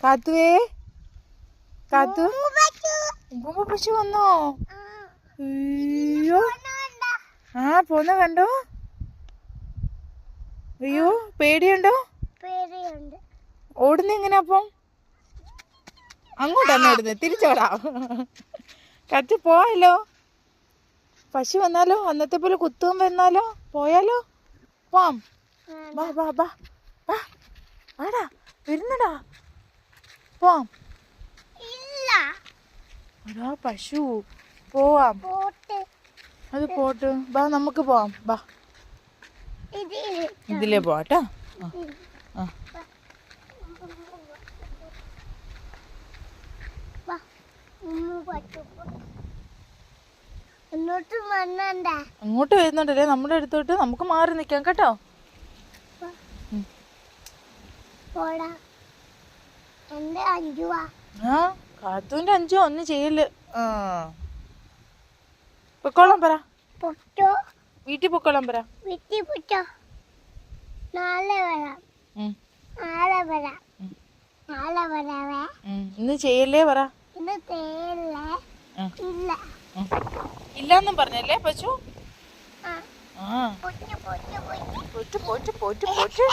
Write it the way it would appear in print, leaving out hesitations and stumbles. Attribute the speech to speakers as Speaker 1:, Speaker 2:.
Speaker 1: കാത്തുവേ കാത്തു ഉമ്മ പശു വന്നോ? അയ്യോ ആ പോന്ന കണ്ടോ? അയ്യോ പേടിയുണ്ടോ? ഓടുന്ന എങ്ങനെയാ അപ്പം? അങ്ങോട്ടാണ് ഓടുന്നത്. തിരിച്ചോടാ. കത്ത് പോയല്ലോ. പശു വന്നാലോ? അന്നത്തെ പോലെ കുത്തും വന്നാലോ? പോയാലോ? പോം. ബാ ബാ ബാ ബാ ആടാ വരുന്നടാ. പോം. അടാ പശു പോവാം. അത് പോട്ട്. ബാ നമുക്ക് പോവാം. ബാ ഇതിലേ പോവാട്ടോ. അങ്ങോട്ട് വരുന്നുണ്ടല്ലേ നമ്മുടെ അടുത്തോട്ട്. നമുക്ക് മാറി നിക്കാം കേട്ടോ. ആ കാത്തുവിന്റെ അഞ്ചോ ഒന്ന് ചെയ്യല്. പൊക്കോളം പറ. വീട്ടിൽ പൊക്കോളം പറ. ഇന്ന് ചെയ്യല്ലേ പറ. ഇല്ലാന്നും പറഞ്ഞല്ലേ പശു? ആ പോറ്റ് പോറ്റ് പോറ്റ് പോറ്റ്.